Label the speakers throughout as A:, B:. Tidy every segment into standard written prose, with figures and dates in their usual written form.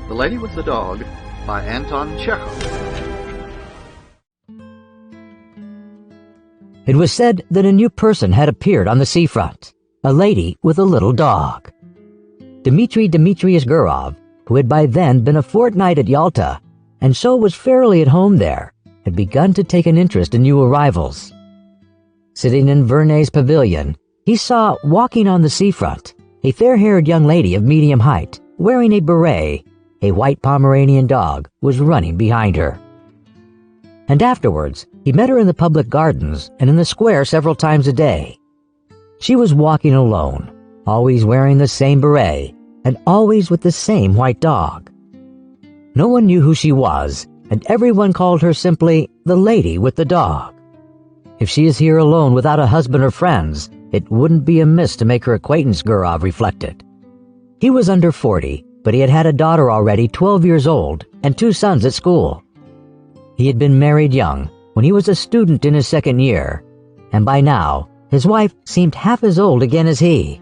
A: The Lady with the Dog by Anton Chekhov.
B: It was said that a new person had appeared on the seafront, a lady with a little dog. Dmitri Dmitritch Gurov, who had by then been a fortnight at Yalta, and so was fairly at home there, had begun to take an interest in new arrivals. Sitting in Vernay's pavilion, he saw, walking on the seafront, a fair-haired young lady of medium height, wearing a beret. A white Pomeranian dog was running behind her. And afterwards, he met her in the public gardens and in the square several times a day. She was walking alone, always wearing the same beret, and always with the same white dog. No one knew who she was, and everyone called her simply the Lady with the Dog. If she is here alone without a husband or friends, it wouldn't be amiss to make her acquaintance, Gurov reflected. He was under 40, but he had had a daughter already 12 years old and 2 sons at school. He had been married young, when he was a student in his 2nd year, and by now his wife seemed half as old again as he.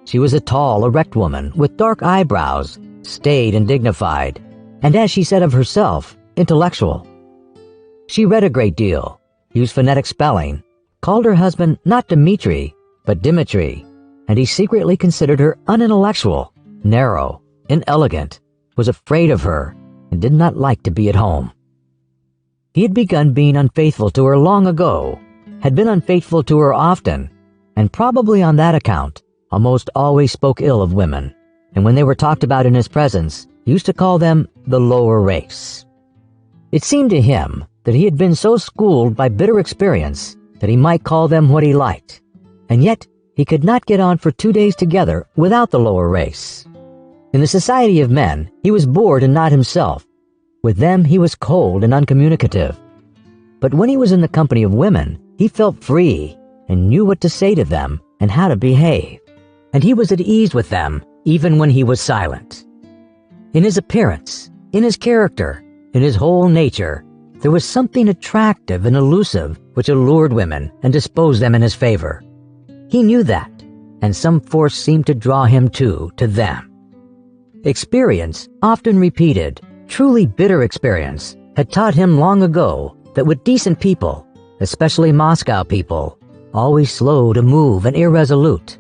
B: She was a tall, erect woman with dark eyebrows, staid and dignified, and as she said of herself, intellectual. She read a great deal, used phonetic spelling, called her husband not Dmitri, but Dmitri, and he secretly considered her unintellectual, narrow, inelegant, was afraid of her, and did not like to be at home. He had begun being unfaithful to her long ago, had been unfaithful to her often, and probably on that account almost always spoke ill of women, and when they were talked about in his presence, used to call them the lower race. It seemed to him that he had been so schooled by bitter experience that he might call them what he liked, and yet he could not get on for 2 days together without the lower race. In the society of men, he was bored and not himself. With them, he was cold and uncommunicative. But when he was in the company of women, he felt free and knew what to say to them and how to behave, and he was at ease with them even when he was silent. In his appearance, in his character, in his whole nature, there was something attractive and elusive which allured women and disposed them in his favor. He knew that, and some force seemed to draw him to them. Experience, often repeated, truly bitter experience, had taught him long ago that with decent people, especially Moscow people, always slow to move and irresolute,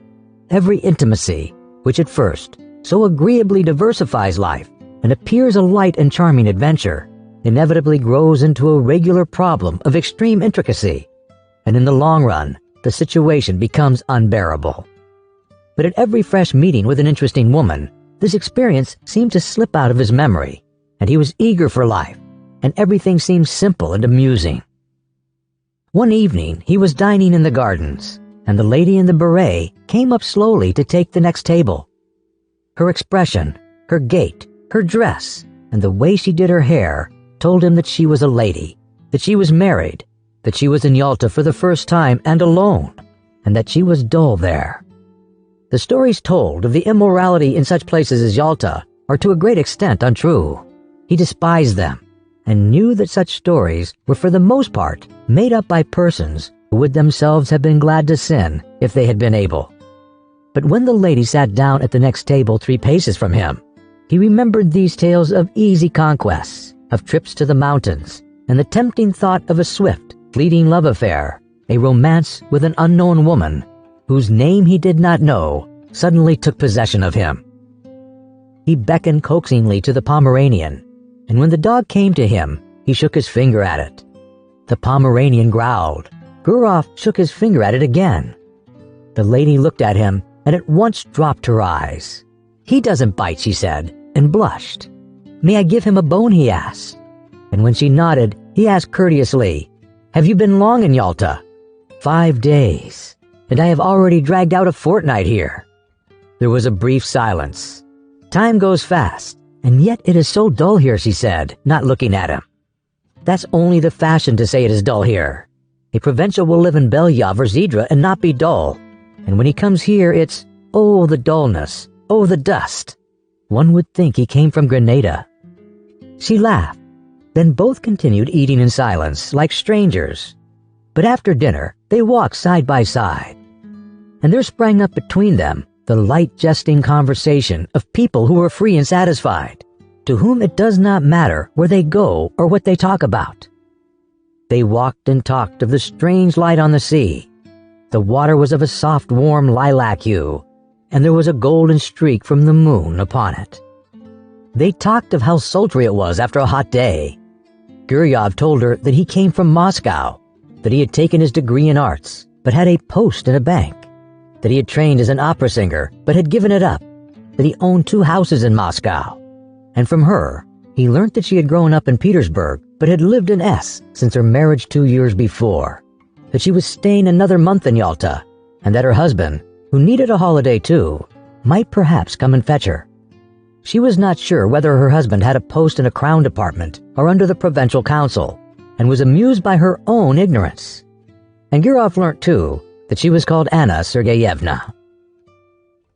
B: every intimacy, which at first so agreeably diversifies life and appears a light and charming adventure, inevitably grows into a regular problem of extreme intricacy, and in the long run, the situation becomes unbearable. But at every fresh meeting with an interesting woman, this experience seemed to slip out of his memory, and he was eager for life, and everything seemed simple and amusing. One evening he was dining in the gardens, and the lady in the beret came up slowly to take the next table. Her expression, her gait, her dress, and the way she did her hair told him that she was a lady, that she was married, that she was in Yalta for the first time and alone, and that she was dull there. The stories told of the immorality in such places as Yalta are to a great extent untrue. He despised them, and knew that such stories were for the most part made up by persons who would themselves have been glad to sin if they had been able. But when the lady sat down at the next table 3 paces from him, he remembered these tales of easy conquests, of trips to the mountains, and the tempting thought of a swift, fleeting love affair, a romance with an unknown woman, whose name he did not know, suddenly took possession of him. He beckoned coaxingly to the Pomeranian, and when the dog came to him, he shook his finger at it. The Pomeranian growled. Gurov shook his finger at it again. The lady looked at him and at once dropped her eyes. "He doesn't bite," she said, and blushed. "May I give him a bone?" he asked. And when she nodded, he asked courteously, "Have you been long in Yalta?" "5 days, and I have already dragged out a fortnight here." There was a brief silence. "Time goes fast, and yet it is so dull here," she said, not looking at him. "That's only the fashion to say it is dull here. A provincial will live in Belyov or Zidra and not be dull, and when he comes here it's, oh, the dullness, oh, the dust. One would think he came from Grenada." She laughed. Then both continued eating in silence, like strangers. But after dinner, they walked side by side, and there sprang up between them the light jesting conversation of people who were free and satisfied, to whom it does not matter where they go or what they talk about. They walked and talked of the strange light on the sea. The water was of a soft, warm lilac hue, and there was a golden streak from the moon upon it. They talked of how sultry it was after a hot day. Gurov told her that he came from Moscow, that he had taken his degree in arts, but had a post in a bank, that he had trained as an opera singer, but had given it up, that he owned 2 houses in Moscow. And from her, he learnt that she had grown up in Petersburg, but had lived in S since her marriage 2 years before, that she was staying another month in Yalta, and that her husband, who needed a holiday too, might perhaps come and fetch her. She was not sure whether her husband had a post in a crown department or under the provincial council, and was amused by her own ignorance. And Gurov learnt too that she was called Anna Sergeyevna.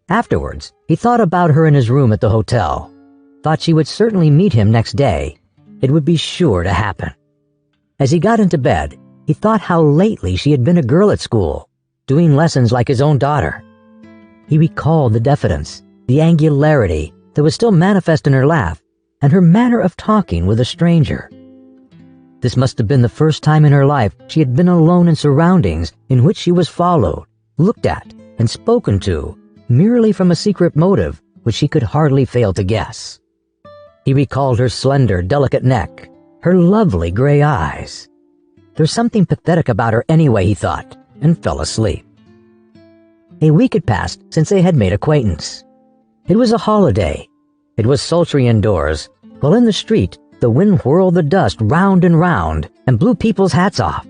B: Afterwards, he thought about her in his room at the hotel, thought she would certainly meet him next day. It would be sure to happen. As he got into bed, he thought how lately she had been a girl at school, doing lessons like his own daughter. He recalled the diffidence, the angularity that was still manifest in her laugh, and her manner of talking with a stranger. This must have been the first time in her life she had been alone in surroundings in which she was followed, looked at, and spoken to, merely from a secret motive which she could hardly fail to guess. He recalled her slender, delicate neck, her lovely gray eyes. There's something pathetic about her anyway, he thought, and fell asleep. A week had passed since they had made acquaintance. It was a holiday. It was sultry indoors, while in the street the wind whirled the dust round and round and blew people's hats off.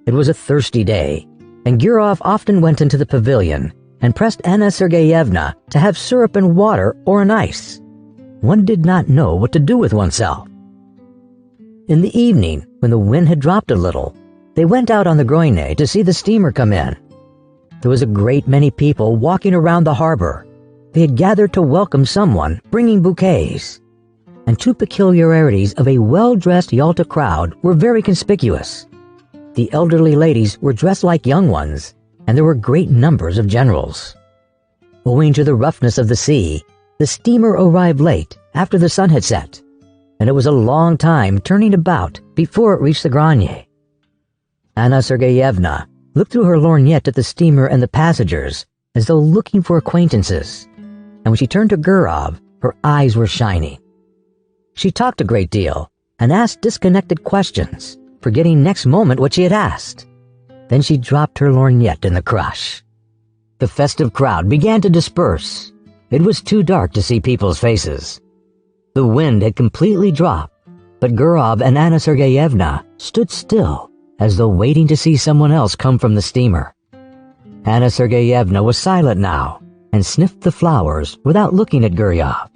B: It was a thirsty day, and Gurov often went into the pavilion and pressed Anna Sergeyevna to have syrup and water or an ice. One did not know what to do with oneself. In the evening, when the wind had dropped a little, they went out on the Groine to see the steamer come in. There was a great many people walking around the harbor. They had gathered to welcome someone, bringing bouquets. And 2 peculiarities of a well-dressed Yalta crowd were very conspicuous. The elderly ladies were dressed like young ones, and there were great numbers of generals. Owing to the roughness of the sea, the steamer arrived late, after the sun had set, and it was a long time turning about before it reached the Granier. Anna Sergeyevna looked through her lorgnette at the steamer and the passengers, as though looking for acquaintances, and when she turned to Gurov, her eyes were shining. She talked a great deal, and asked disconnected questions, forgetting next moment what she had asked. Then she dropped her lorgnette in the crush. The festive crowd began to disperse. It was too dark to see people's faces. The wind had completely dropped, but Gurov and Anna Sergeyevna stood still, as though waiting to see someone else come from the steamer. Anna Sergeyevna was silent now, and sniffed the flowers without looking at Gurov.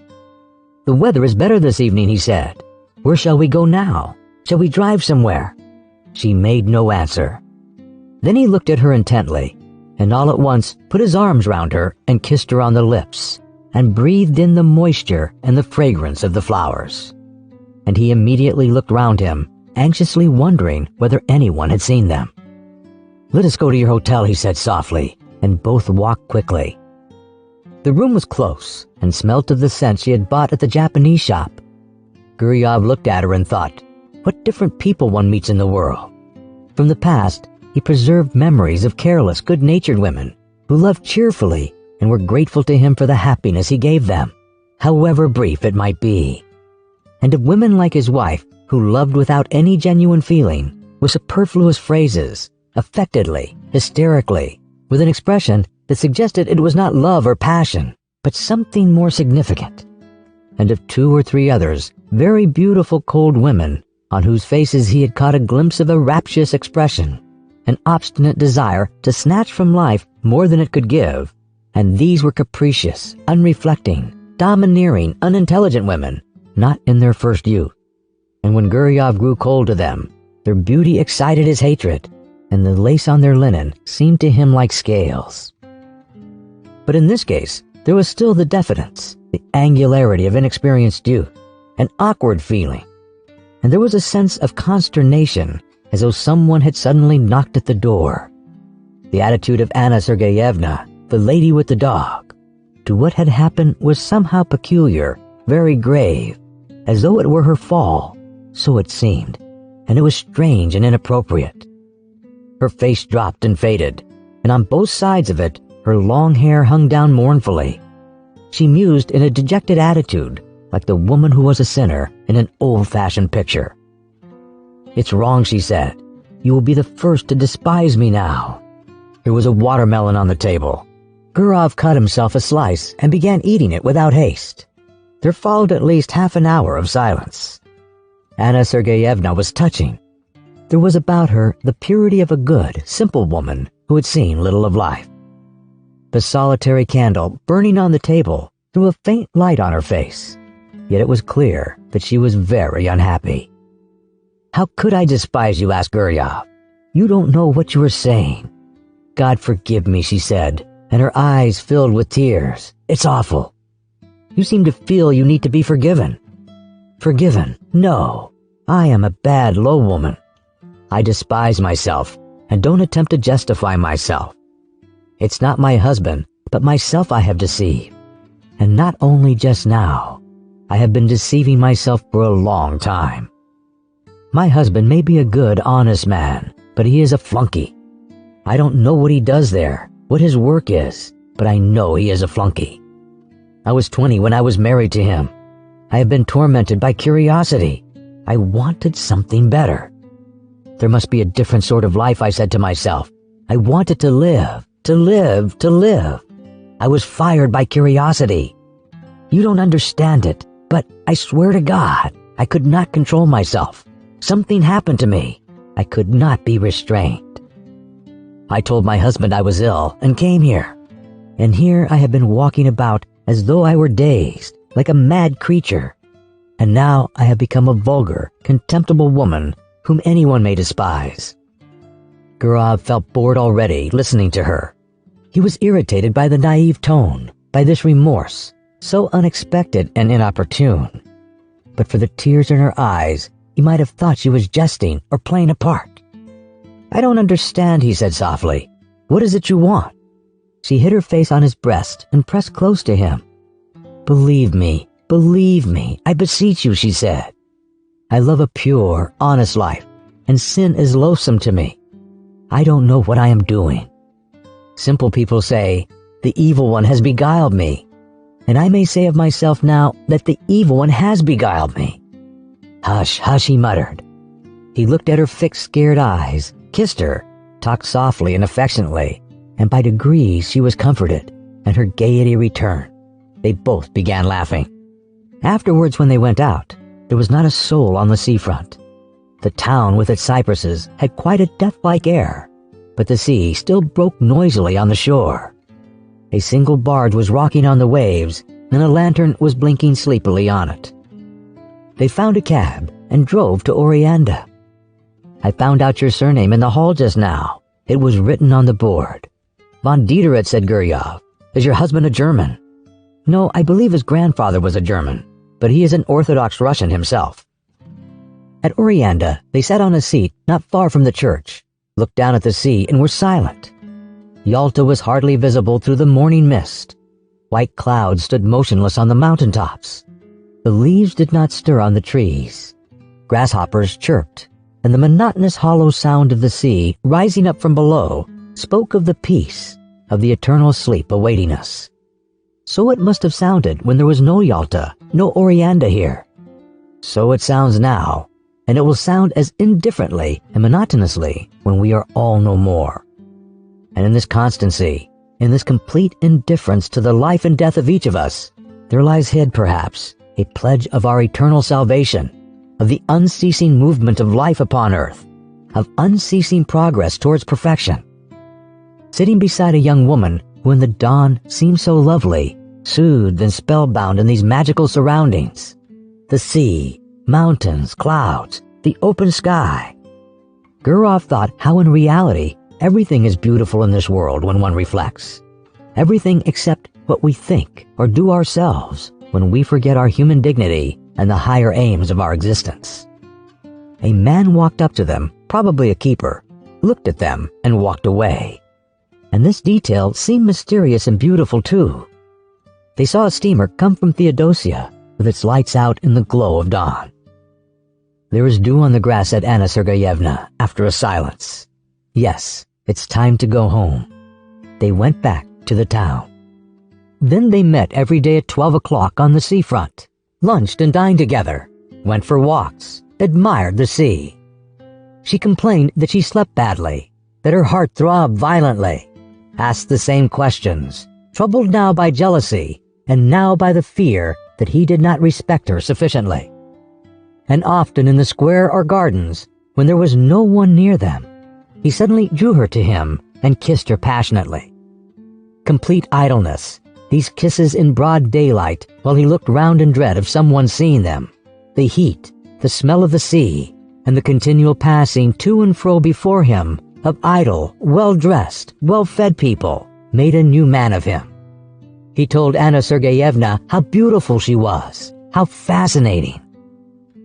B: "The weather is better this evening," he said. "Where shall we go now? Shall we drive somewhere?" She made no answer. Then he looked at her intently, and all at once put his arms round her and kissed her on the lips, and breathed in the moisture and the fragrance of the flowers. And he immediately looked round him, anxiously wondering whether anyone had seen them. "Let us go to your hotel," he said softly, and both walked quickly. The room was close, and smelt of the scent she had bought at the Japanese shop. Gurov looked at her and thought, what different people one meets in the world. From the past, he preserved memories of careless, good-natured women who loved cheerfully and were grateful to him for the happiness he gave them, however brief it might be. And of women like his wife who loved without any genuine feeling, with superfluous phrases, affectedly, hysterically, with an expression that suggested it was not love or passion, but something more significant. And of 2 or 3 others, very beautiful cold women, on whose faces he had caught a glimpse of a rapturous expression, an obstinate desire to snatch from life more than it could give, and these were capricious, unreflecting, domineering, unintelligent women, not in their first youth. And when Gurov grew cold to them, their beauty excited his hatred, and the lace on their linen seemed to him like scales. But in this case, there was still the diffidence, the angularity of inexperienced youth, an awkward feeling, and there was a sense of consternation, as though someone had suddenly knocked at the door. The attitude of Anna Sergeyevna, the lady with the dog, to what had happened was somehow peculiar, very grave, as though it were her fall, so it seemed, and it was strange and inappropriate. Her face dropped and faded, and on both sides of it, her long hair hung down mournfully. She mused in a dejected attitude, like the woman who was a sinner in an old-fashioned picture. "It's wrong," she said. "You will be the first to despise me now." There was a watermelon on the table. Gurov cut himself a slice and began eating it without haste. There followed at least half an hour of silence. Anna Sergeyevna was touching. There was about her the purity of a good, simple woman who had seen little of life. The solitary candle burning on the table threw a faint light on her face, yet it was clear that she was very unhappy. "How could I despise you?" asked Gurov. "You don't know what you are saying." "God forgive me," she said, and her eyes filled with tears. "It's awful. You seem to feel you need to be forgiven." "Forgiven? No. I am a bad, low woman. I despise myself and don't attempt to justify myself. It's not my husband, but myself I have deceived. And not only just now. I have been deceiving myself for a long time. My husband may be a good, honest man, but he is a flunky. I don't know what he does there, what his work is, but I know he is a flunky. I was 20 when I was married to him. I have been tormented by curiosity. I wanted something better. There must be a different sort of life, I said to myself. I wanted to live, to live, to live. I was fired by curiosity. You don't understand it, but I swear to God, I could not control myself. Something happened to me. I could not be restrained. I told my husband I was ill and came here. And here I have been walking about as though I were dazed, like a mad creature. And now I have become a vulgar, contemptible woman whom anyone may despise. Gurov felt bored already listening to her. He was irritated by the naive tone, by this remorse, so unexpected and inopportune. But for the tears in her eyes, he might have thought she was jesting or playing a part. I don't understand, he said softly. What is it you want? She hid her face on his breast and pressed close to him. Believe me, I beseech you, she said. I love a pure, honest life, and sin is loathsome to me. I don't know what I am doing. Simple people say, the evil one has beguiled me. And I may say of myself now that the evil one has beguiled me. Hush, hush, he muttered. He looked at her fixed, scared eyes, kissed her, talked softly and affectionately, and by degrees she was comforted, and her gaiety returned. They both began laughing. Afterwards, when they went out, there was not a soul on the seafront. The town with its cypresses had quite a death-like air, but the sea still broke noisily on the shore. A single barge was rocking on the waves, and a lantern was blinking sleepily on it. They found a cab and drove to Oreanda. I found out your surname in the hall just now. It was written on the board. Von Diederit, said Gurov. Is your husband a German? No, I believe his grandfather was a German, but he is an Orthodox Russian himself. At Oreanda, they sat on a seat not far from the church, looked down at the sea, and were silent. Yalta was hardly visible through the morning mist. White clouds stood motionless on the mountaintops. The leaves did not stir on the trees. Grasshoppers chirped, and the monotonous hollow sound of the sea rising up from below spoke of the peace, of the eternal sleep awaiting us. So it must have sounded when there was no Yalta, no Oreanda here. So it sounds now, and it will sound as indifferently and monotonously when we are all no more. And in this constancy, in this complete indifference to the life and death of each of us, there lies hid, perhaps, a pledge of our eternal salvation, of the unceasing movement of life upon earth, of unceasing progress towards perfection. Sitting beside a young woman who in the dawn seemed so lovely, soothed and spellbound in these magical surroundings, the sea, mountains, clouds, the open sky. Gurov thought how in reality everything is beautiful in this world when one reflects. Everything except what we think or do ourselves when we forget our human dignity and the higher aims of our existence. A man walked up to them, probably a keeper, looked at them, and walked away. And this detail seemed mysterious and beautiful too. They saw a steamer come from Theodosia, with its lights out in the glow of dawn. "There is dew on the grass," said Anna Sergeyevna, after a silence. "Yes, it's time to go home." They went back to the town. Then they met every day at 12 o'clock on the seafront, lunched and dined together, went for walks, admired the sea. She complained that she slept badly, that her heart throbbed violently, asked the same questions, troubled now by jealousy and now by the fear that he did not respect her sufficiently. And often in the square or gardens, when there was no one near them, he suddenly drew her to him and kissed her passionately. Complete idleness, these kisses in broad daylight while he looked round in dread of someone seeing them, the heat, the smell of the sea, and the continual passing to and fro before him of idle, well-dressed, well-fed people, made a new man of him. He told Anna Sergeyevna how beautiful she was, how fascinating.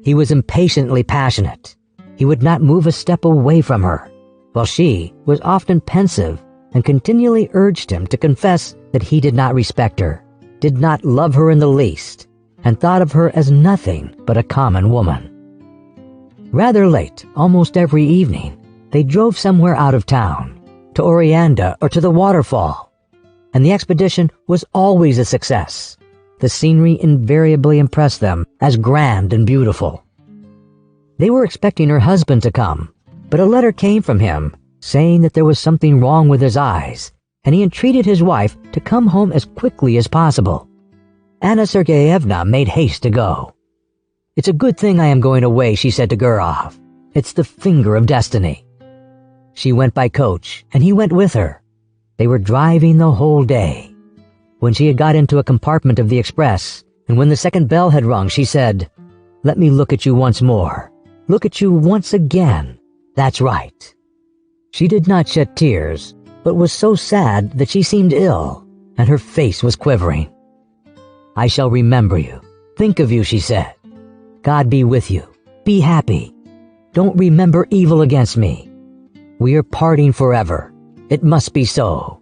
B: He was impatiently passionate. He would not move a step away from her, while she was often pensive and continually urged him to confess that he did not respect her, did not love her in the least, and thought of her as nothing but a common woman. Rather late, almost every evening, they drove somewhere out of town, to Oreanda or to the waterfall, and the expedition was always a success. The scenery invariably impressed them as grand and beautiful. They were expecting her husband to come, but a letter came from him saying that there was something wrong with his eyes, and he entreated his wife to come home as quickly as possible. Anna Sergeyevna made haste to go. "It's a good thing I am going away," she said to Gurov. "It's the finger of destiny." She went by coach, and he went with her. They were driving the whole day. When she had got into a compartment of the express, and when the second bell had rung, she said, "Let me look at you once more. Look at you once again. That's right." She did not shed tears, but was so sad that she seemed ill, and her face was quivering. "I shall remember you, think of you," she said. "God be with you. Be happy. Don't remember evil against me. We are parting forever. It must be so,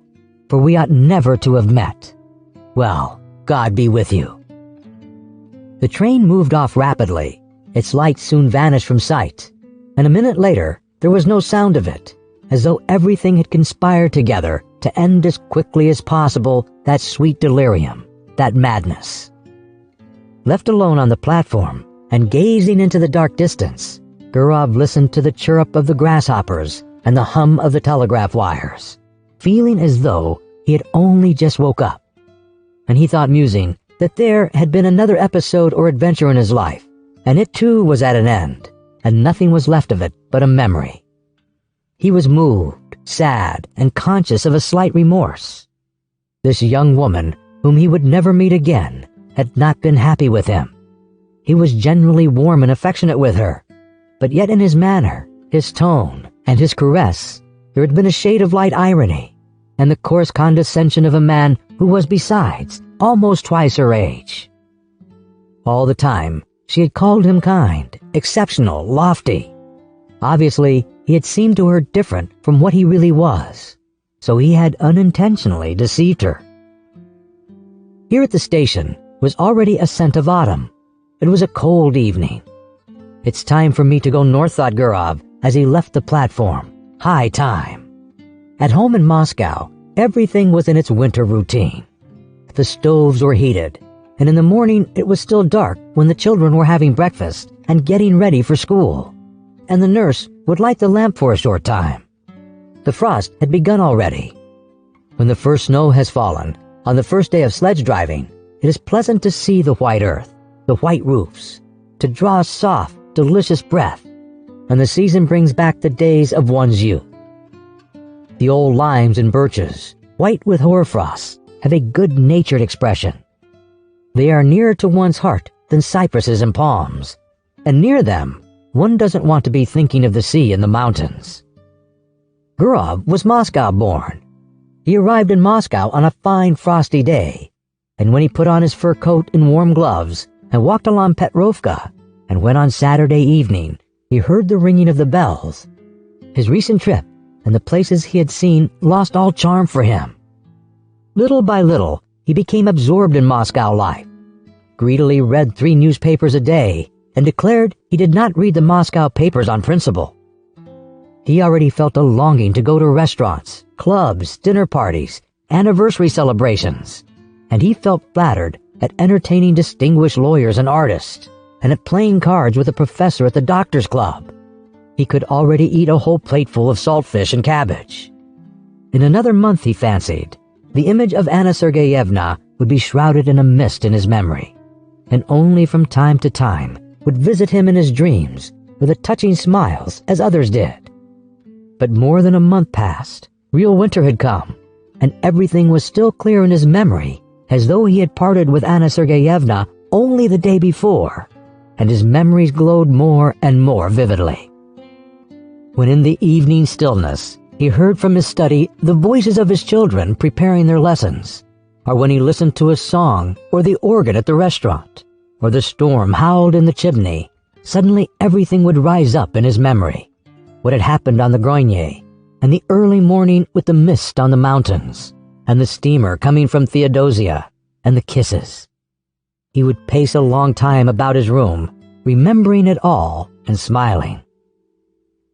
B: for we ought never to have met. Well, God be with you." The train moved off rapidly. Its lights soon vanished from sight, and a minute later there was no sound of it, as though everything had conspired together to end as quickly as possible that sweet delirium, that madness. Left alone on the platform, and gazing into the dark distance, Gurov listened to the chirrup of the grasshoppers and the hum of the telegraph wires, feeling as though he had only just woke up. And he thought, musing, that there had been another episode or adventure in his life, and it too was at an end, and nothing was left of it but a memory. He was moved, sad, and conscious of a slight remorse. This young woman, whom he would never meet again, had not been happy with him. He was generally warm and affectionate with her, but yet in his manner, his tone, and his caress, there had been a shade of light irony, and the coarse condescension of a man who was besides almost twice her age. All the time, she had called him kind, exceptional, lofty. Obviously, he had seemed to her different from what he really was, so he had unintentionally deceived her. Here at the station was already a scent of autumn. It was a cold evening. "It's time for me to go north," thought Gurov as he left the platform. High time. At home in Moscow, everything was in its winter routine. The stoves were heated, and in the morning it was still dark when the children were having breakfast and getting ready for school, and the nurse would light the lamp for a short time. The frost had begun already. When the first snow has fallen, on the first day of sledge driving, it is pleasant to see the white earth, the white roofs, to draw a soft, delicious breath, and the season brings back the days of one's youth. The old limes and birches, white with hoarfrost, have a good-natured expression. They are nearer to one's heart than cypresses and palms, and near them, one doesn't want to be thinking of the sea and the mountains. Gurov was Moscow-born. He arrived in Moscow on a fine frosty day, and when he put on his fur coat and warm gloves and walked along Petrovka, and when on Saturday evening he heard the ringing of the bells, his recent trip and the places he had seen lost all charm for him. Little by little, he became absorbed in Moscow life, greedily read 3 newspapers a day and declared he did not read the Moscow papers on principle. He already felt a longing to go to restaurants, clubs, dinner parties, anniversary celebrations, and he felt flattered at entertaining distinguished lawyers and artists, and at playing cards with a professor at the doctor's club. He could already eat a whole plateful of saltfish and cabbage. In another month, he fancied, the image of Anna Sergeyevna would be shrouded in a mist in his memory, and only from time to time would visit him in his dreams with a touching smiles as others did. But more than a month passed, real winter had come, and everything was still clear in his memory, as though he had parted with Anna Sergeyevna only the day before, and his memories glowed more and more vividly. When in the evening stillness he heard from his study the voices of his children preparing their lessons, or when he listened to a song or the organ at the restaurant, or the storm howled in the chimney, suddenly everything would rise up in his memory. What had happened on the Gronier, and the early morning with the mist on the mountains, and the steamer coming from Theodosia, and the kisses. He would pace a long time about his room, remembering it all and smiling.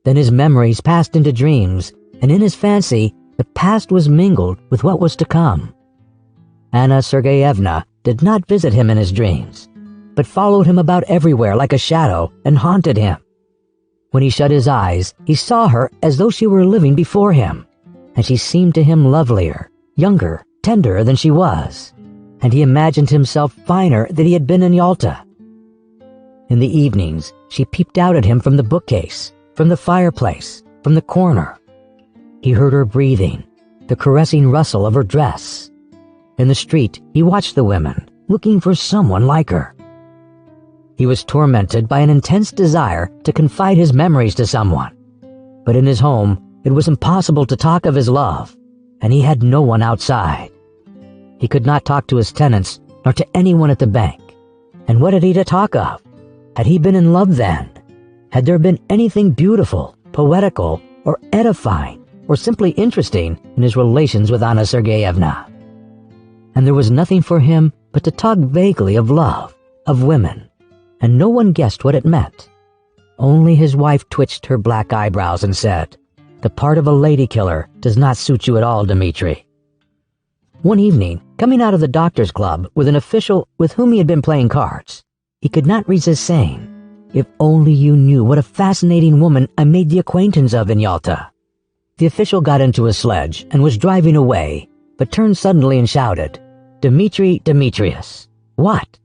B: Then his memories passed into dreams, and in his fancy the past was mingled with what was to come. Anna Sergeyevna did not visit him in his dreams, but followed him about everywhere like a shadow and haunted him. When he shut his eyes, he saw her as though she were living before him, and she seemed to him lovelier, younger, tenderer than she was, and he imagined himself finer than he had been in Yalta. In the evenings, she peeped out at him from the bookcase, from the fireplace, from the corner. He heard her breathing, the caressing rustle of her dress. In the street, he watched the women, looking for someone like her. He was tormented by an intense desire to confide his memories to someone, but in his home it was impossible to talk of his love, and he had no one outside. He could not talk to his tenants nor to anyone at the bank. And what had he to talk of? Had he been in love then? Had there been anything beautiful, poetical, or edifying, or simply interesting in his relations with Anna Sergeyevna? And there was nothing for him but to talk vaguely of love, of women, and no one guessed what it meant. Only his wife twitched her black eyebrows and said, "The part of a lady killer does not suit you at all, Dmitri." One evening, coming out of the doctor's club with an official with whom he had been playing cards, he could not resist saying, "If only you knew what a fascinating woman I made the acquaintance of in Yalta." The official got into his sledge and was driving away, but turned suddenly and shouted, "Dmitri Dmitritch, what?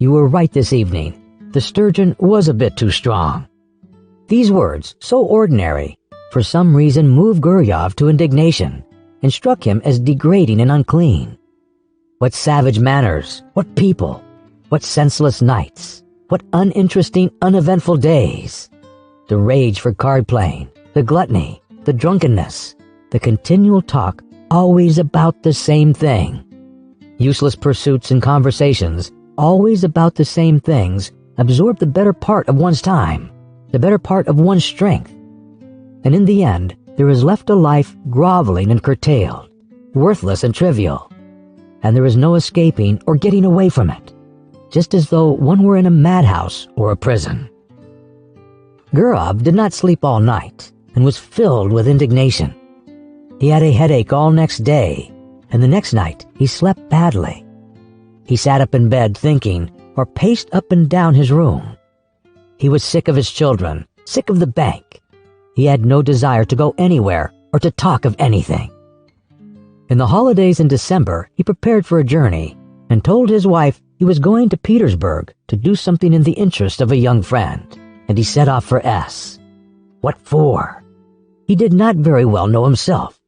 B: You were right this evening. The sturgeon was a bit too strong." These words, so ordinary, for some reason moved Gurov to indignation, and struck him as degrading and unclean. What savage manners, what people, what senseless nights, what uninteresting, uneventful days. The rage for card-playing, the gluttony, the drunkenness, the continual talk always about the same thing. Useless pursuits and conversations, always about the same things, absorb the better part of one's time, the better part of one's strength. And in the end, there is left a life groveling and curtailed, worthless and trivial, and there is no escaping or getting away from it, just as though one were in a madhouse or a prison. Gurov did not sleep all night and was filled with indignation. He had a headache all next day, and the next night he slept badly. He sat up in bed thinking, or paced up and down his room. He was sick of his children, sick of the bank. He had no desire to go anywhere or to talk of anything. In the holidays in December, he prepared for a journey and told his wife he was going to Petersburg to do something in the interest of a young friend, and he set off for S. What for? He did not very well know himself.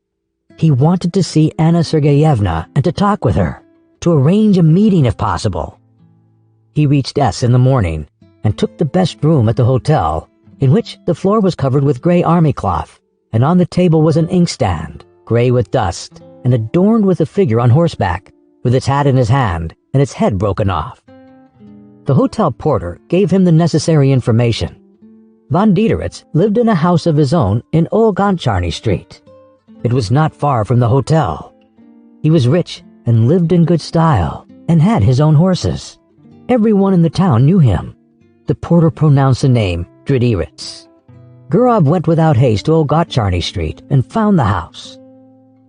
B: He wanted to see Anna Sergeyevna and to talk with her, to arrange a meeting if possible. He reached S in the morning and took the best room at the hotel, in which the floor was covered with gray army cloth, and on the table was an inkstand, gray with dust, and adorned with a figure on horseback, with its hat in his hand and its head broken off. The hotel porter gave him the necessary information. Von Diederitz lived in a house of his own in Old Goncharny Street. It was not far from the hotel. He was rich and lived in good style, and had his own horses. Everyone in the town knew him. The porter pronounced the name Dmitritch. Gurov went without haste to Ogatcharny Street and found the house.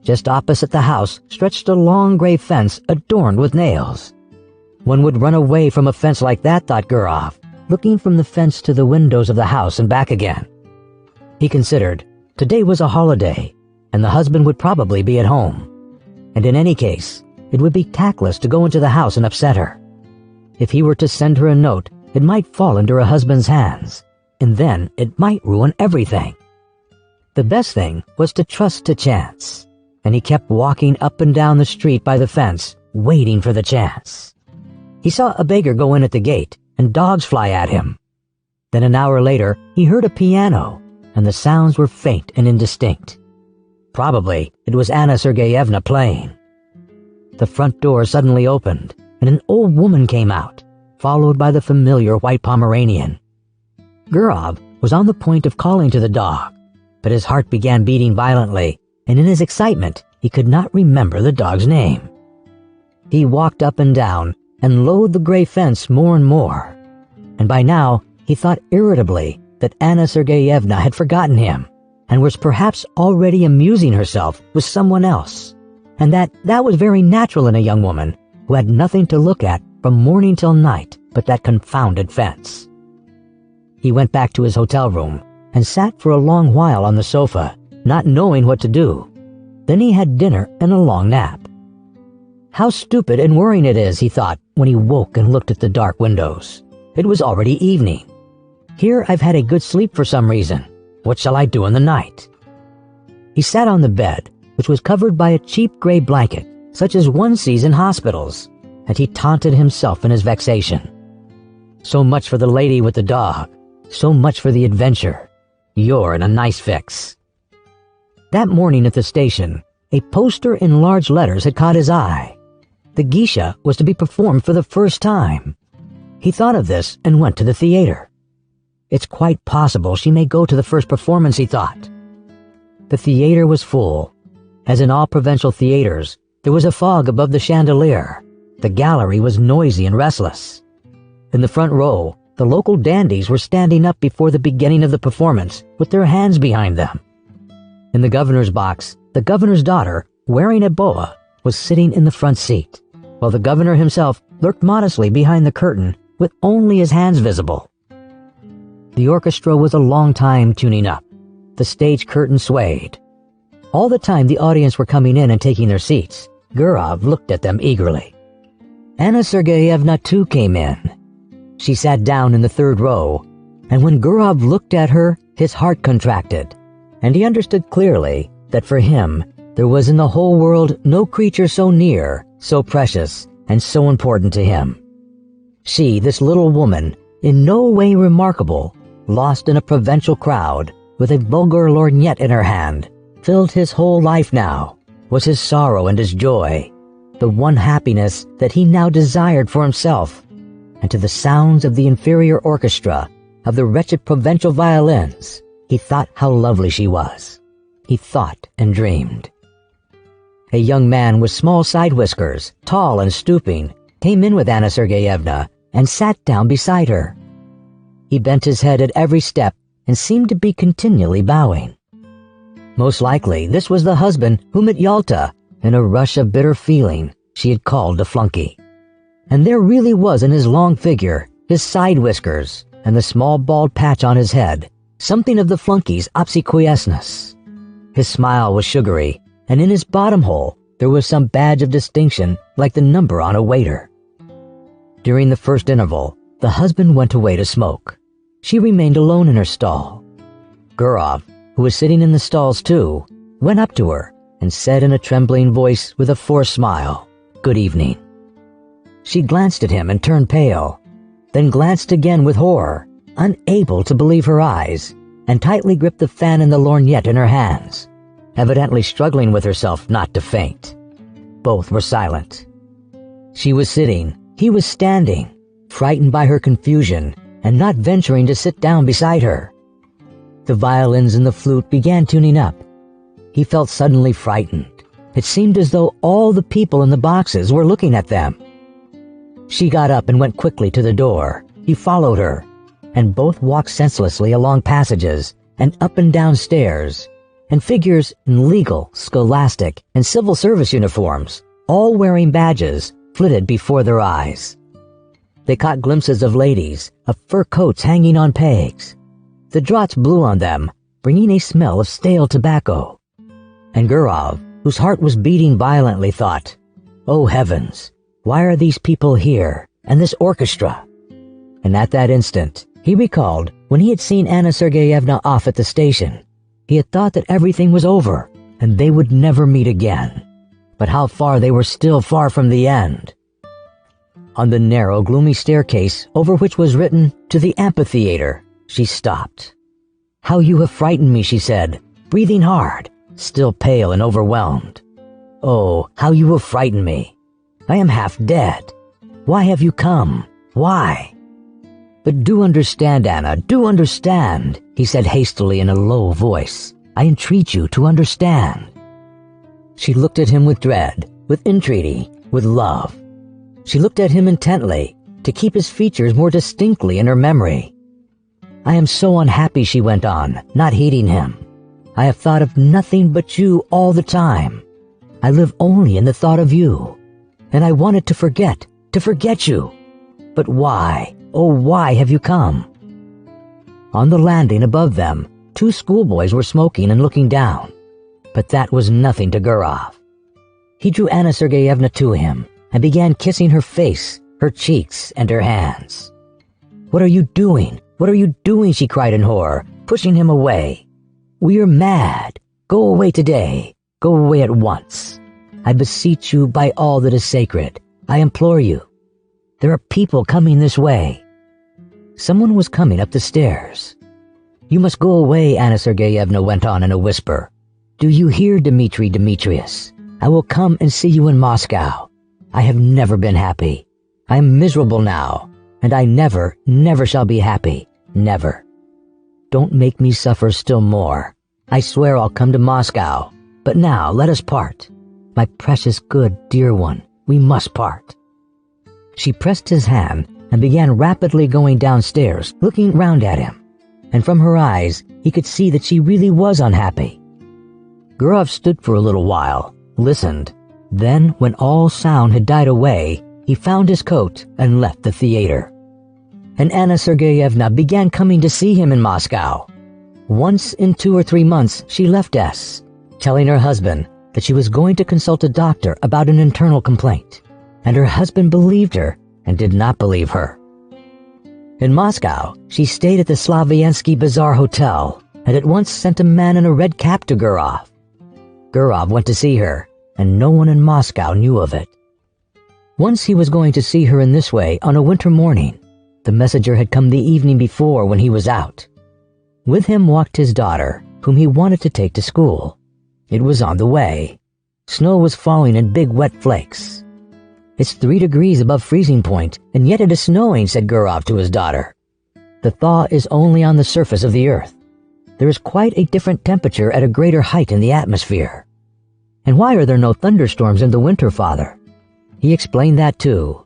B: Just opposite the house stretched a long gray fence adorned with nails. One would run away from a fence like that, thought Gurov, looking from the fence to the windows of the house and back again. He considered today was a holiday, and the husband would probably be at home. And in any case, it would be tactless to go into the house and upset her. If he were to send her a note, it might fall into her husband's hands, and then it might ruin everything. The best thing was to trust to chance, and he kept walking up and down the street by the fence, waiting for the chance. He saw a beggar go in at the gate, and dogs fly at him. Then an hour later, he heard a piano, and the sounds were faint and indistinct. Probably it was Anna Sergeyevna playing. The front door suddenly opened, and an old woman came out, followed by the familiar white Pomeranian. Gurov was on the point of calling to the dog, but his heart began beating violently, and in his excitement he could not remember the dog's name. He walked up and down and loathed the gray fence more and more, and by now he thought irritably that Anna Sergeyevna had forgotten him and was perhaps already amusing herself with someone else, and that was very natural in a young woman who had nothing to look at from morning till night but that confounded fence. He went back to his hotel room and sat for a long while on the sofa, not knowing what to do. Then he had dinner and a long nap. How stupid and worrying it is, he thought, when he woke and looked at the dark windows. It was already evening. Here I've had a good sleep for some reason. What shall I do in the night? He sat on the bed, which was covered by a cheap gray blanket, such as one sees in hospitals, and he taunted himself in his vexation. So much for the lady with the dog. So much for the adventure. You're in a nice fix. That morning at the station, a poster in large letters had caught his eye. The geisha was to be performed for the first time. He thought of this and went to the theater. It's quite possible she may go to the first performance, he thought. The theater was full. As in all provincial theaters, there was a fog above the chandelier. The gallery was noisy and restless. In the front row, the local dandies were standing up before the beginning of the performance with their hands behind them. In the governor's box, the governor's daughter, wearing a boa, was sitting in the front seat, while the governor himself lurked modestly behind the curtain with only his hands visible. The orchestra was a long time tuning up. The stage curtain swayed. All the time the audience were coming in and taking their seats, Gurov looked at them eagerly. Anna Sergeyevna too came in. She sat down in the third row, and when Gurov looked at her, his heart contracted, and he understood clearly that for him there was in the whole world no creature so near, so precious, and so important to him. She, this little woman, in no way remarkable, lost in a provincial crowd, with a vulgar lorgnette in her hand, filled his whole life now, was his sorrow and his joy, the one happiness that he now desired for himself. And to the sounds of the inferior orchestra, of the wretched provincial violins, he thought how lovely she was. He thought and dreamed. A young man with small side whiskers, tall and stooping, came in with Anna Sergeyevna and sat down beside her. He bent his head at every step and seemed to be continually bowing. Most likely this was the husband whom at Yalta, in a rush of bitter feeling, she had called a flunky. And there really was in his long figure, his side whiskers, and the small bald patch on his head, something of the flunky's obsequiousness. His smile was sugary, and in his bottom hole there was some badge of distinction like the number on a waiter. During the first interval, the husband went away to smoke. She remained alone in her stall. Gurov, who was sitting in the stalls too, went up to her and said in a trembling voice with a forced smile, "Good evening." She glanced at him and turned pale, then glanced again with horror, unable to believe her eyes, and tightly gripped the fan and the lorgnette in her hands, evidently struggling with herself not to faint. Both were silent. She was sitting, he was standing, frightened by her confusion, and not venturing to sit down beside her. The violins and the flute began tuning up. He felt suddenly frightened. It seemed as though all the people in the boxes were looking at them. She got up and went quickly to the door. He followed her, and both walked senselessly along passages and up and down stairs, and figures in legal, scholastic, and civil service uniforms, all wearing badges, flitted before their eyes. They caught glimpses of ladies, of fur coats hanging on pegs. The draughts blew on them, bringing a smell of stale tobacco. And Gurov, whose heart was beating violently, thought, "Oh heavens, why are these people here, and this orchestra?" And at that instant, he recalled when he had seen Anna Sergeyevna off at the station. He had thought that everything was over, and they would never meet again. But how far they were still far from the end. On the narrow, gloomy staircase over which was written, "To the amphitheater," she stopped. "How you have frightened me," she said, breathing hard, still pale and overwhelmed. "Oh, how you have frightened me. I am half dead. Why have you come? Why?" "But do understand, Anna, do understand," he said hastily in a low voice. "I entreat you to understand." She looked at him with dread, with entreaty, with love. She looked at him intently, to keep his features more distinctly in her memory. "I am so unhappy," she went on, not heeding him. "I have thought of nothing but you all the time. I live only in the thought of you. And I wanted to forget you. But why, oh why have you come?" On the landing above them, 2 schoolboys were smoking and looking down. But that was nothing to Gurov. He drew Anna Sergeyevna to him and began kissing her face, her cheeks, and her hands. "What are you doing? What are you doing?" she cried in horror, pushing him away. "We are mad. Go away today. Go away at once. I beseech you by all that is sacred. I implore you. There are people coming this way." Someone was coming up the stairs. "You must go away," Anna Sergeyevna went on in a whisper. "Do you hear, Dmitri Dmitritch? I will come and see you in Moscow. I have never been happy. I am miserable now, and I never, never shall be happy. Never. Don't make me suffer still more. I swear I'll come to Moscow. But now let us part. My precious, good, dear one, we must part." She pressed his hand and began rapidly going downstairs, looking round at him. And from her eyes, he could see that she really was unhappy. Gurov stood for a little while, listened. Then, when all sound had died away, he found his coat and left the theater. And Anna Sergeyevna began coming to see him in Moscow. Once in 2 or 3 months she left S, telling her husband that she was going to consult a doctor about an internal complaint, and her husband believed her and did not believe her. In Moscow, she stayed at the Slaviansky Bazaar Hotel and at once sent a man in a red cap to Gurov. Gurov went to see her, and no one in Moscow knew of it. Once he was going to see her in this way on a winter morning. The messenger had come the evening before when he was out. With him walked his daughter, whom he wanted to take to school. It was on the way. Snow was falling in big wet flakes. "It's 3 degrees above freezing point, and yet it is snowing," said Gurov to his daughter. "The thaw is only on the surface of the earth. There is quite a different temperature at a greater height in the atmosphere." "And why are there no thunderstorms in the winter, father?" He explained that too.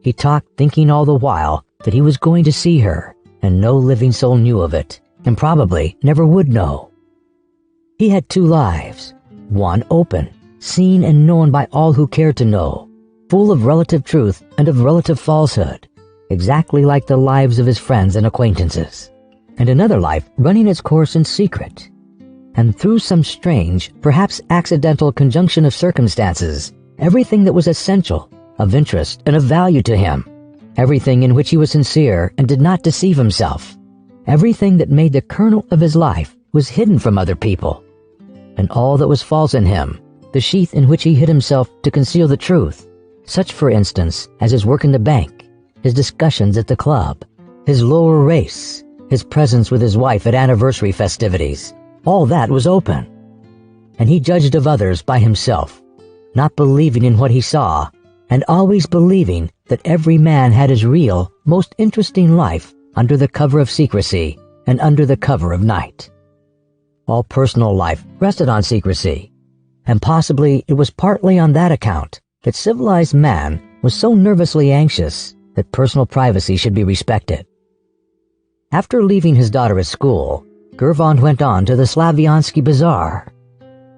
B: He talked, thinking all the while that he was going to see her, and no living soul knew of it, and probably never would know. He had 2 lives, one open, seen and known by all who cared to know, full of relative truth and of relative falsehood, exactly like the lives of his friends and acquaintances, and another life running its course in secret. And through some strange, perhaps accidental conjunction of circumstances, everything that was essential, of interest, and of value to him, everything in which he was sincere and did not deceive himself, everything that made the kernel of his life was hidden from other people, and all that was false in him, the sheath in which he hid himself to conceal the truth, such for instance as his work in the bank, his discussions at the club, his lower race, his presence with his wife at anniversary festivities, all that was open. And he judged of others by himself, not believing in what he saw, and always believing that every man had his real, most interesting life under the cover of secrecy and under the cover of night. All personal life rested on secrecy, and possibly it was partly on that account that civilized man was so nervously anxious that personal privacy should be respected. After leaving his daughter at school, Gurov went on to the Slaviansky Bazaar.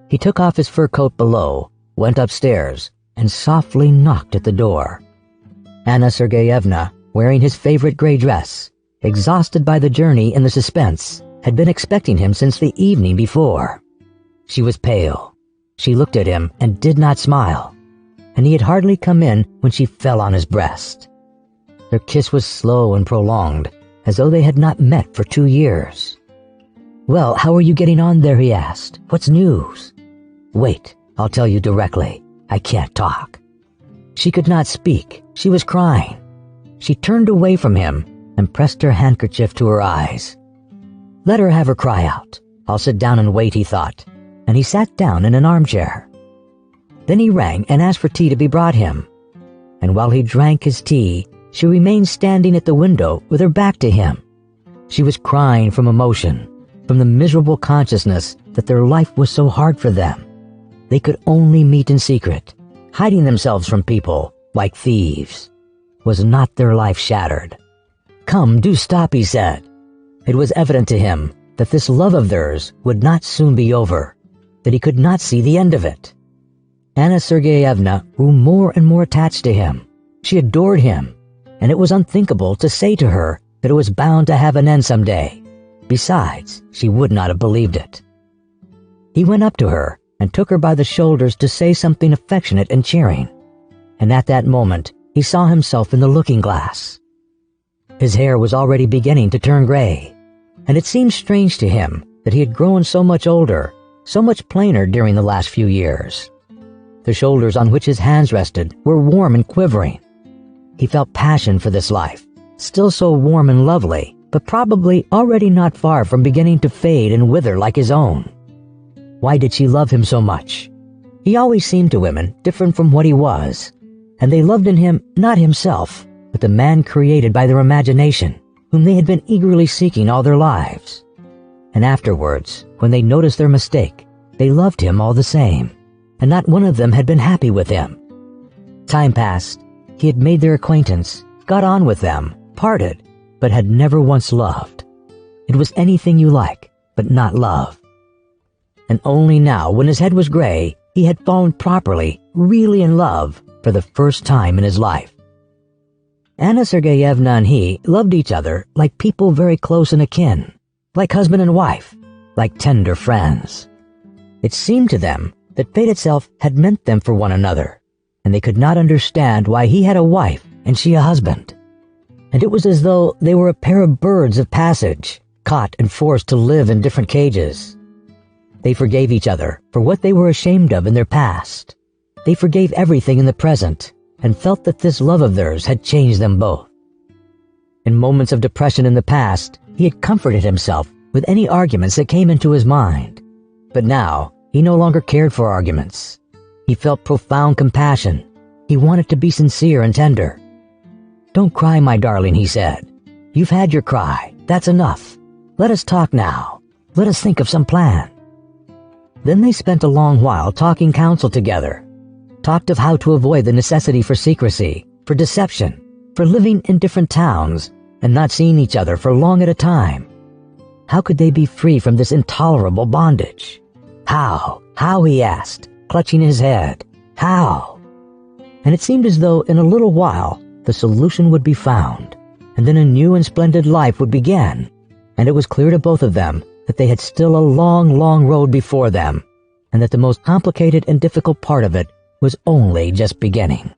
B: He took off his fur coat below, went upstairs, and softly knocked at the door. Anna Sergeyevna, wearing his favorite gray dress, exhausted by the journey and the suspense, had been expecting him since the evening before. She was pale. She looked at him and did not smile, and he had hardly come in when she fell on his breast. Their kiss was slow and prolonged, as though they had not met for 2 years. "Well, how are you getting on there?" he asked. "What's news?" "Wait, I'll tell you directly. I can't talk." She could not speak. She was crying. She turned away from him and pressed her handkerchief to her eyes. Let her have her cry out. I'll sit down and wait, he thought, and he sat down in an armchair. Then he rang and asked for tea to be brought him. And while he drank his tea, she remained standing at the window with her back to him. She was crying from emotion, from the miserable consciousness that their life was so hard for them. They could only meet in secret, hiding themselves from people like thieves. Was not their life shattered? "Come, do stop," he said. It was evident to him that this love of theirs would not soon be over, that he could not see the end of it. Anna Sergeyevna grew more and more attached to him. She adored him, and it was unthinkable to say to her that it was bound to have an end someday. Besides, she would not have believed it. He went up to her and took her by the shoulders to say something affectionate and cheering, and at that moment he saw himself in the looking-glass. His hair was already beginning to turn gray, and it seemed strange to him that he had grown so much older, so much plainer during the last few years. The shoulders on which his hands rested were warm and quivering. He felt passion for this life, still so warm and lovely, but probably already not far from beginning to fade and wither like his own. Why did she love him so much? He always seemed to women different from what he was, and they loved in him not himself, but the man created by their imagination, whom they had been eagerly seeking all their lives. And afterwards, when they noticed their mistake, they loved him all the same, and not one of them had been happy with him. Time passed. He had made their acquaintance, got on with them, parted, but had never once loved. It was anything you like, but not love. And only now, when his head was gray, he had fallen properly, really in love, for the first time in his life. Anna Sergeyevna and he loved each other like people very close and akin, like husband and wife, like tender friends. It seemed to them that fate itself had meant them for one another, and they could not understand why he had a wife and she a husband. And it was as though they were a pair of birds of passage, caught and forced to live in different cages. They forgave each other for what they were ashamed of in their past. They forgave everything in the present, and felt that this love of theirs had changed them both. In moments of depression in the past, he had comforted himself with any arguments that came into his mind. But now, he no longer cared for arguments. He felt profound compassion. He wanted to be sincere and tender. "Don't cry, my darling," he said. "You've had your cry. That's enough. Let us talk now. Let us think of some plan." Then they spent a long while talking counsel together, talked of how to avoid the necessity for secrecy, for deception, for living in different towns, and not seeing each other for long at a time. How could they be free from this intolerable bondage? How, he asked, clutching his head. How? And it seemed as though in a little while the solution would be found, and then a new and splendid life would begin, and it was clear to both of them that they had still a long, long road before them, and that the most complicated and difficult part of it was only just beginning.